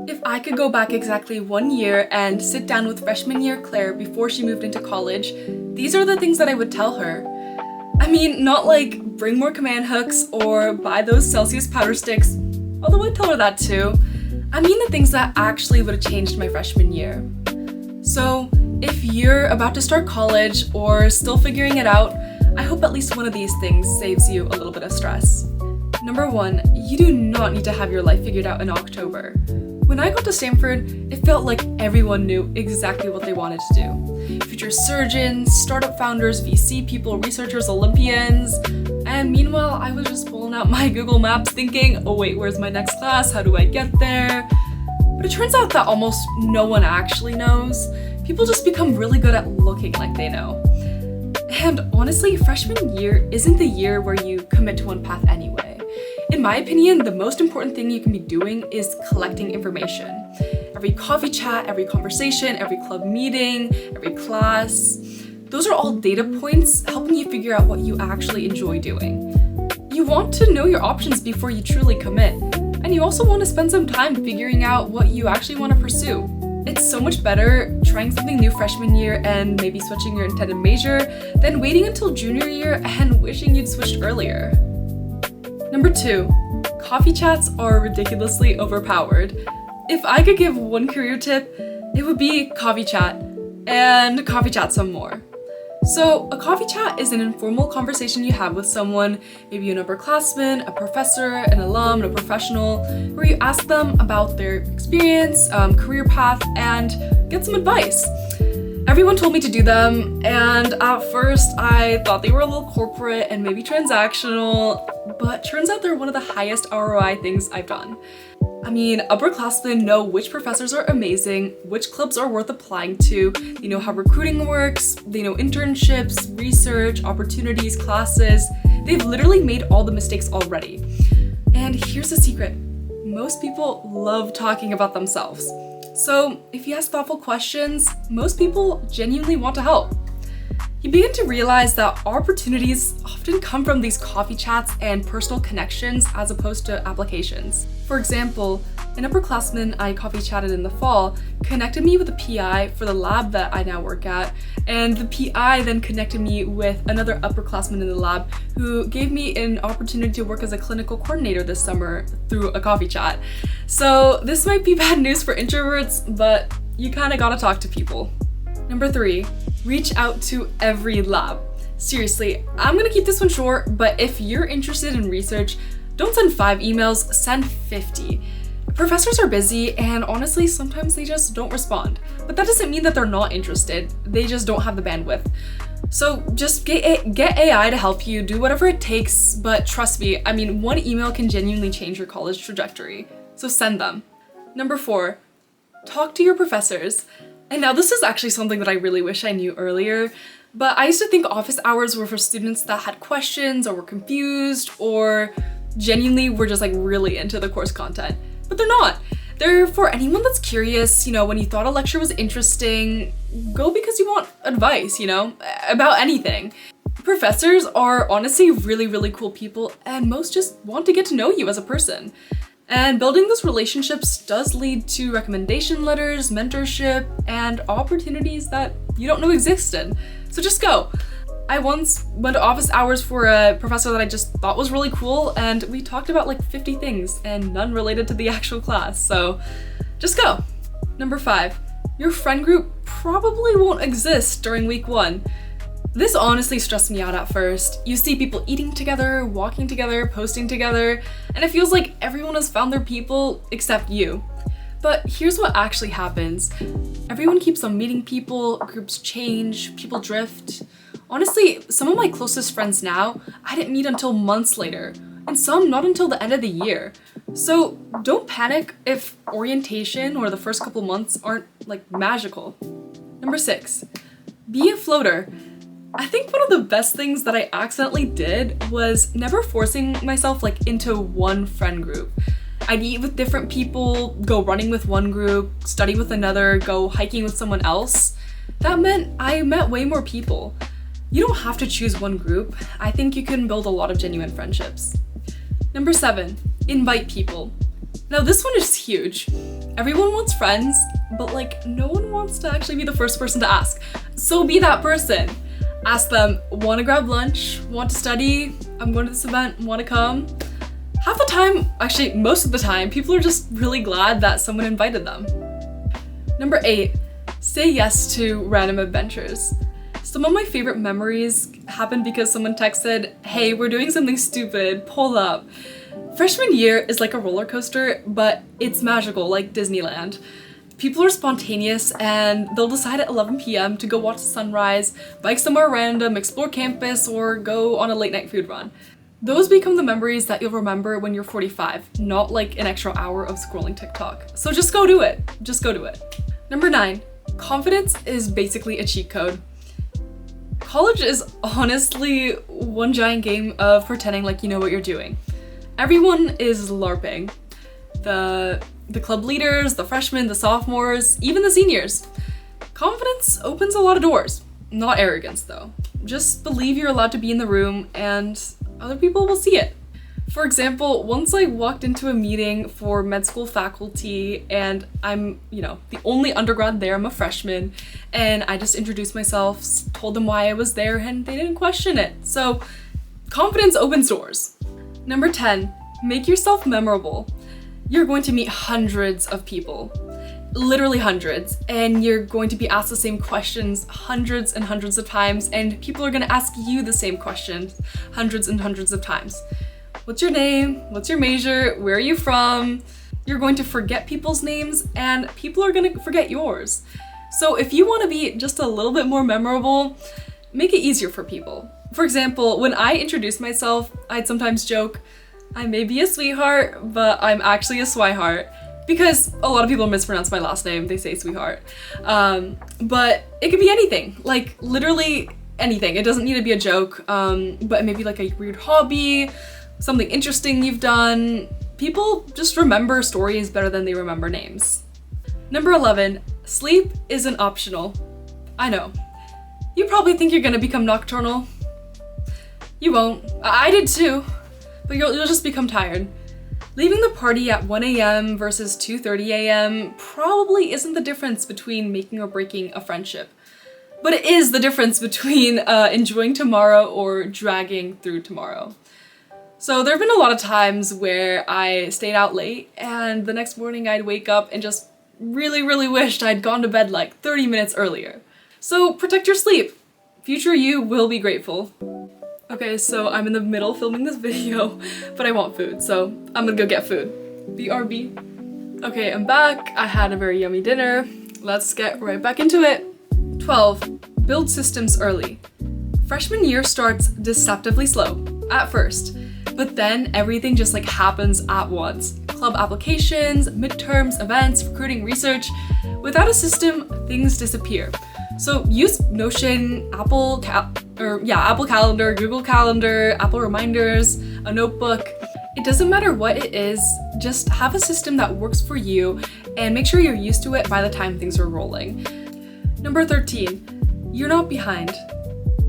If I could go back exactly 1 year and sit down with freshman year Claire before she moved into college, these are the things that I would tell her. I mean, not like bring more command hooks or buy those Celsius powder sticks, although I'd tell her that too. I mean the things that actually would have changed my freshman year. So, if you're about to start college or still figuring it out, I hope at least one of these things saves you a little bit of stress. Number 1, you do not need to have your life figured out in October. When I got to Stanford, it felt like everyone knew exactly what they wanted to do. Future surgeons, startup founders, VC people, researchers, Olympians, and meanwhile, I was just pulling out my Google Maps thinking, oh wait, where's my next class? How do I get there? But it turns out that almost no one actually knows. People just become really good at looking like they know. And honestly, freshman year isn't the year where you commit to one path anyway. In my opinion, the most important thing you can be doing is collecting information. Every coffee chat, every conversation, every club meeting, every class, those are all data points helping you figure out what you actually enjoy doing. You want to know your options before you truly commit, and you also want to spend some time figuring out what you actually want to pursue. It's so much better trying something new freshman year and maybe switching your intended major than waiting until junior year and wishing you'd switched earlier. Number 2, coffee chats are ridiculously overpowered. If I could give one career tip, it would be coffee chat, and coffee chat some more. So, a coffee chat is an informal conversation you have with someone, maybe an upperclassman, a professor, an alum, a professional, where you ask them about their experience, career path, and get some advice. Everyone told me to do them, and at first I thought they were a little corporate and maybe transactional, but turns out they're one of the highest ROI things I've done. I mean, upperclassmen know which professors are amazing, which clubs are worth applying to, they know how recruiting works, they know internships, research, opportunities, classes. They've literally made all the mistakes already. And here's the secret. Most people love talking about themselves. So if you ask thoughtful questions, most people genuinely want to help. You begin to realize that opportunities often come from these coffee chats and personal connections as opposed to applications. For example, an upperclassman I coffee chatted in the fall connected me with a PI for the lab that I now work at, and the PI then connected me with another upperclassman in the lab who gave me an opportunity to work as a clinical coordinator this summer through a coffee chat. So this might be bad news for introverts, but you kinda gotta talk to people. Number 3, reach out to every lab. Seriously, I'm gonna keep this one short, but if you're interested in research, don't send 5 emails, send 50. Professors are busy, and honestly, sometimes they just don't respond. But that doesn't mean that they're not interested, they just don't have the bandwidth. So just get AI to help you, do whatever it takes, but trust me, I mean, one email can genuinely change your college trajectory. So send them. Number 4, talk to your professors. And now this is actually something that I really wish I knew earlier, but I used to think office hours were for students that had questions or were confused or genuinely were just like really into the course content. But they're not. They're for anyone that's curious, when you thought a lecture was interesting, go because you want advice, about anything. Professors are honestly really, really cool people, and most just want to get to know you as a person. And building those relationships does lead to recommendation letters, mentorship, and opportunities that you don't know existed. So just go. I once went to office hours for a professor that I just thought was really cool, and we talked about like 50 things and none related to the actual class, so just go. Number 5, your friend group probably won't exist during week 1. This honestly stressed me out at first. You see people eating together, walking together, posting together, and it feels like everyone has found their people except you. But here's what actually happens. Everyone keeps on meeting people, groups change, people drift. Honestly, some of my closest friends now, I didn't meet until months later, and some not until the end of the year. So don't panic if orientation or the first couple months aren't like magical. Number 6, be a floater. I think one of the best things that I accidentally did was never forcing myself into one friend group. I'd eat with different people, go running with one group, study with another, go hiking with someone else. That meant I met way more people. You don't have to choose one group. I think you can build a lot of genuine friendships. Number 7, invite people. Now this one is huge. Everyone wants friends, but like no one wants to actually be the first person to ask. So be that person. Ask them, want to grab lunch? Want to study? I'm going to this event, want to come? Half the time, actually most of the time, people are just really glad that someone invited them. Number 8, say yes to random adventures. Some of my favorite memories happened because someone texted, hey, we're doing something stupid, pull up. Freshman year is like a roller coaster, but it's magical, like Disneyland. People are spontaneous and they'll decide at 11 p.m. to go watch the sunrise, bike somewhere random, explore campus, or go on a late night food run. Those become the memories that you'll remember when you're 45, not like an extra hour of scrolling TikTok. So just go do it. Just go do it. Number 9, confidence is basically a cheat code. College is honestly one giant game of pretending like you know what you're doing. Everyone is LARPing. The club leaders, the freshmen, the sophomores, even the seniors. Confidence opens a lot of doors. Not arrogance though. Just believe you're allowed to be in the room and other people will see it. For example, once I walked into a meeting for med school faculty and I'm, the only undergrad there, I'm a freshman, and I just introduced myself, told them why I was there, and they didn't question it. So confidence opens doors. Number 10, make yourself memorable. You're going to meet hundreds of people, literally hundreds, and you're going to be asked the same questions hundreds and hundreds of times, and people are gonna ask you the same questions hundreds and hundreds of times. What's your name? What's your major? Where are you from? You're going to forget people's names and people are gonna forget yours. So if you wanna be just a little bit more memorable, make it easier for people. For example, when I introduced myself, I'd sometimes joke, I may be a sweetheart, but I'm actually a swihart. Because a lot of people mispronounce my last name, they say sweetheart. But it could be anything, like literally anything. It doesn't need to be a joke, but maybe like a weird hobby, something interesting you've done. People just remember stories better than they remember names. Number 11, sleep isn't optional. I know. You probably think you're gonna become nocturnal. You won't. I did too, but you'll just become tired. Leaving the party at 1 a.m. versus 2:30 a.m. probably isn't the difference between making or breaking a friendship. But it is the difference between enjoying tomorrow or dragging through tomorrow. So there have been a lot of times where I stayed out late and the next morning I'd wake up and just really, really wished I'd gone to bed like 30 minutes earlier. So protect your sleep. Future you will be grateful. Okay, so I'm in the middle filming this video, but I want food, so I'm gonna go get food. BRB. Okay, I'm back. I had a very yummy dinner. Let's get right back into it. 12, build systems early. Freshman year starts deceptively slow at first, but then everything just like happens at once. Club applications, midterms, events, recruiting, research. Without a system, things disappear. So use Notion, Apple Calendar, Google Calendar, Apple Reminders, a notebook. It doesn't matter what it is, just have a system that works for you and make sure you're used to it by the time things are rolling. Number 13, you're not behind.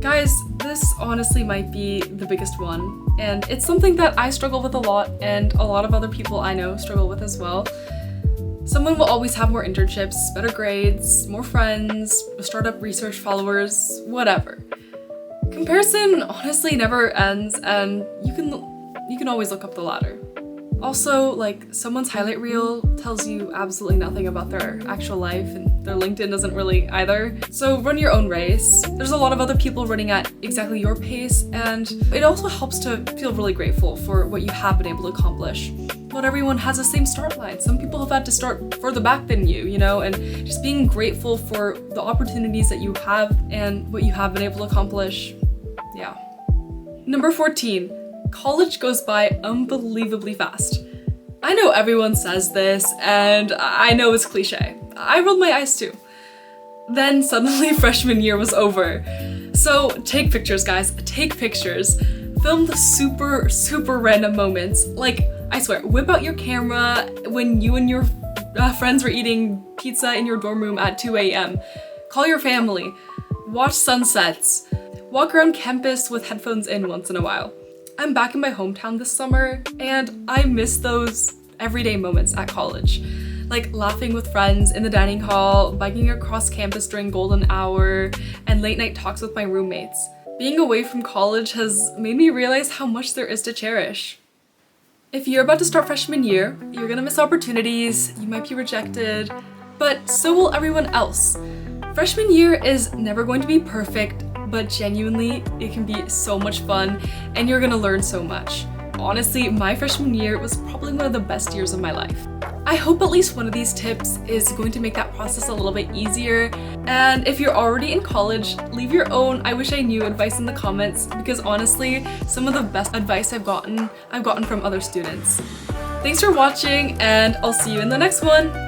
Guys, this honestly might be the biggest one, and it's something that I struggle with a lot and a lot of other people I know struggle with as well. Someone will always have more internships, better grades, more friends, startup research followers, whatever. Comparison honestly never ends, and you can always look up the ladder. Also, like, someone's highlight reel tells you absolutely nothing about their actual life, and their LinkedIn doesn't really either. So run your own race. There's a lot of other people running at exactly your pace, and it also helps to feel really grateful for what you have been able to accomplish. Not everyone has the same start line. Some people have had to start further back than you, and just being grateful for the opportunities that you have and what you have been able to accomplish. Yeah. Number 14. College goes by unbelievably fast. I know everyone says this, and I know it's cliche. I rolled my eyes too. Then suddenly freshman year was over. So take pictures, guys, take pictures. Film the super, super random moments. Like, I swear, whip out your camera when you and your friends were eating pizza in your dorm room at 2 a.m. Call your family. Watch sunsets. Walk around campus with headphones in once in a while. I'm back in my hometown this summer, and I miss those everyday moments at college. Like laughing with friends in the dining hall, biking across campus during golden hour, and late night talks with my roommates. Being away from college has made me realize how much there is to cherish. If you're about to start freshman year, you're gonna miss opportunities, you might be rejected, but so will everyone else. Freshman year is never going to be perfect, but genuinely, it can be so much fun and you're gonna learn so much. Honestly, my freshman year was probably one of the best years of my life. I hope at least one of these tips is going to make that process a little bit easier. And if you're already in college, leave your own I wish I knew advice in the comments, because honestly, some of the best advice I've gotten from other students. Thanks for watching, and I'll see you in the next one!